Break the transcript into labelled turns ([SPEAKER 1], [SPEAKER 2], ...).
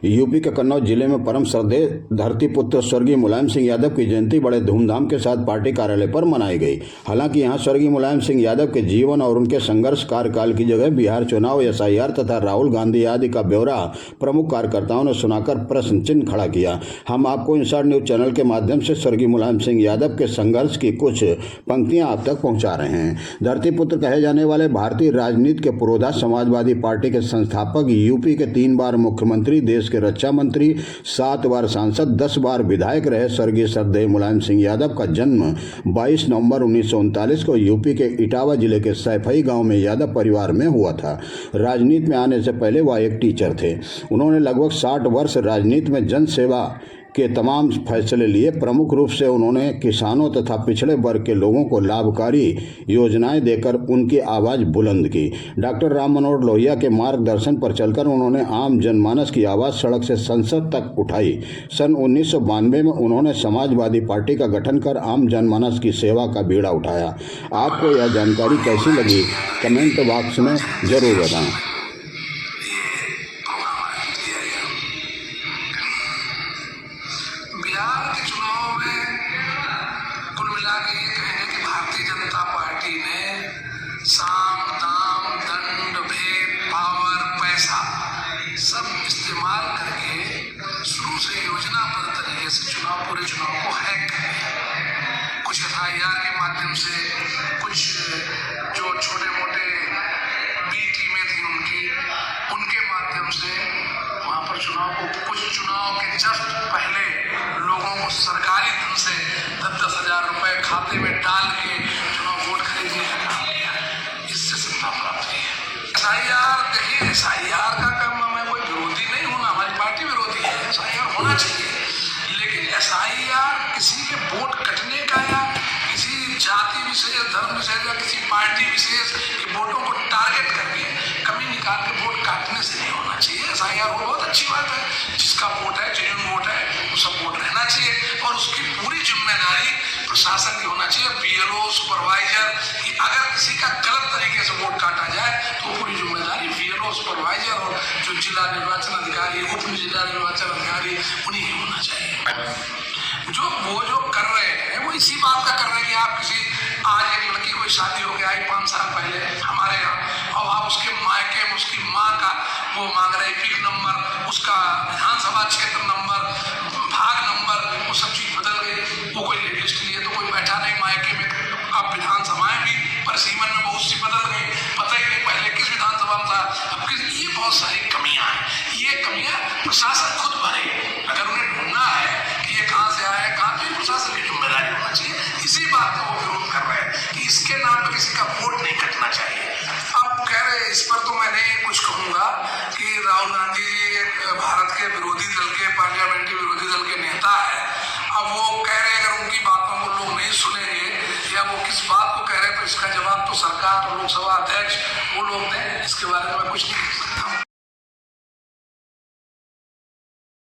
[SPEAKER 1] UP के कन्नौज जिले में परम श्रद्धेय धरतीपुत्र स्वर्गीय मुलायम सिंह यादव की जयंती बड़े धूमधाम के साथ पार्टी कार्यालय पर मनाई गई। हालांकि यहां स्वर्गीय मुलायम सिंह यादव के जीवन और उनके संघर्ष कार्यकाल की जगह बिहार चुनाव, SIR तथा राहुल गांधी आदि का ब्यौरा प्रमुख कार्यकर्ताओं ने सुनाकर प्रश्न चिन्ह खड़ा किया। हम आपको इंसाइड न्यूज चैनल के माध्यम से स्वर्गीय मुलायम सिंह यादव के संघर्ष की कुछ पंक्तियां आप तक पहुँचा रहे हैं। धरतीपुत्र कहे जाने वाले भारतीय राजनीति के पुरोधा समाजवादी पार्टी के संस्थापक, यूपी के 3 बार मुख्यमंत्री, देश के रक्षा मंत्री, 7 बार सांसद, 10 बार विधायक रहे स्वर्गीय श्रद्धेय मुलायम सिंह यादव का जन्म 22 नवंबर 1939 को यूपी के इटावा जिले के सैफई गांव में यादव परिवार में हुआ था। राजनीति में आने से पहले वह एक टीचर थे। उन्होंने लगभग 60 वर्ष राजनीति में जन सेवा के तमाम फैसले लिए। प्रमुख रूप से उन्होंने किसानों तथा पिछड़े वर्ग के लोगों को लाभकारी योजनाएं देकर उनकी आवाज़ बुलंद की। डॉक्टर राम मनोहर लोहिया के मार्गदर्शन पर चलकर उन्होंने आम जनमानस की आवाज़ सड़क से संसद तक उठाई। सन 1992 में उन्होंने समाजवादी पार्टी का गठन कर आम जनमानस की सेवा का बीड़ा उठाया। आपको यह जानकारी कैसी लगी, कमेंट बॉक्स में जरूर बताएं।
[SPEAKER 2] बिहार के चुनाव में कुल मिला के ये कहेंगे कि भारतीय जनता पार्टी ने साम दाम दंड भेद पावर पैसा सब इस्तेमाल करके शुरू से योजनाबद्ध तरीके से पूरे चुनाव को हैक कर दिया। कुछ FIR के माध्यम से, कुछ जो छोटे मोटे बी टीमें थी उनके माध्यम से वहां पर कुछ चुनाव के जस्ट पहले लोगों को सरकारी धन से 10-10 हजार रुपए खाते में डाल के चुनाव वोट खरीदने का काम किया। इससे सत्ता प्राप्त की है। SIR देखिए, SIR का काम, मैं कोई विरोधी नहीं हूं, हमारी पार्टी विरोधी है। SIR होना चाहिए, लेकिन SIR किसी के वोट कटने का या किसी जाति विशेष, धर्म विशेष या किसी पार्टी विशेष के वोटों को टारगेट करके कमी निकाल के वोट काटने से नहीं होना चाहिए। SIR बहुत अच्छी बात है, जिसका वोट है, जेन्युइन वोट है, वो सब वोट रहना चाहिए और उसकी पूरी जिम्मेदारी प्रशासन की होना चाहिए। BLO, सुपरवाइजर, कि अगर किसी का गलत तरीके से वोट काटा जाए तो पूरी जिम्मेदारी BLO, सुपरवाइजर और जो जिला निर्वाचन अधिकारी, उप जिला निर्वाचन अधिकारी, उन्हीं की होना चाहिए। जो कर रहे हैं वो इसी बात का कर रहे हैं कि आप किसी, आज एक लड़की कोई शादी हो गया 5 साल पहले हमारे यहाँ, और आप उसके मायके में उसकी माँ का वो मांग रहे पिक नंबर, उसका विधानसभा क्षेत्र नंबर, भाग नंबर, वो सब चीज बदल गई। वो कोई लिस्ट लिए तो कोई बैठा नहीं मायके में। अब विधानसभाएं भी परिसीमन में बहुत सी बदल गई, पता ही नहीं पहले किस विधानसभा में था, अब किस। ये बहुत सारी कमियां हैं। ये कमियां प्रशासन खुद भरे। अगर उन्हें ढूंढना है कि ये कहाँ से आया है, कहाँ, तो प्रशासन की जिम्मेदारी होना चाहिए। इसी बात का वो विरोध कर रहे हैं कि इसके नाम पर किसी का वोट नहीं कटना चाहिए। अब कह रहे इस पर तो मैं नहीं कुछ कहूंगा कि राहुल गांधी जी भारत के विरोधी दल के, पार्लियामेंट्री विरोधी दल के नेता है। अब वो कह रहे हैं, अगर उनकी बातों को लोग नहीं सुनेंगे या वो किस बात को कह रहे हैं, तो इसका जवाब तो सरकार और लोकसभा अध्यक्ष वो लोग दें। इसके बारे में मैं कुछ नहीं कह सकता हूँ।